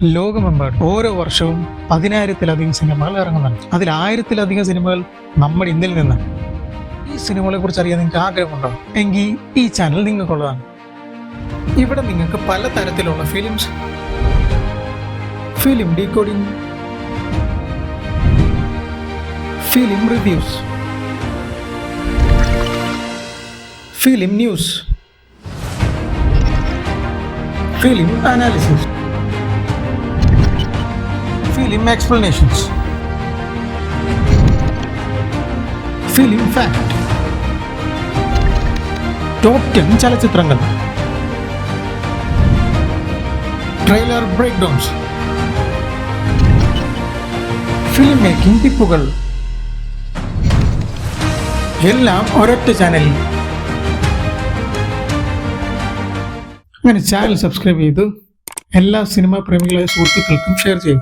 ലോകമെമ്പാടും ഓരോ വർഷവും 10,000-ലധികം സിനിമകൾ ഇറങ്ങുന്നുണ്ട്. അതിൽ 1000-ലധികം സിനിമകൾ നമ്മുടെ ഇന്ത്യയിൽ നിന്നാണ്. ഈ സിനിമകളെ കുറിച്ച് അറിയാൻ നിങ്ങൾക്ക് ആഗ്രഹമുണ്ടോ? എങ്കിൽ ഈ ചാനൽ നിങ്ങൾക്കുള്ളതാണ്. ഇവിടെ നിങ്ങൾക്ക് പല തരത്തിലുള്ള films, film decoding, film reviews, film news, film analysis, film explanations, film fact, top 10 ചലച്ചിത്രങ്ങൾ, trailer breakdowns, film making ടിപ്പുകൾ എല്ലാം ഒരൊറ്റ ചാനലിൽ. അങ്ങനെ ചാനൽ സബ്സ്ക്രൈബ് ചെയ്ത് എല്ലാ സിനിമാ പ്രേമികളായ സുഹൃത്തുക്കൾക്കും ഷെയർ ചെയ്യും.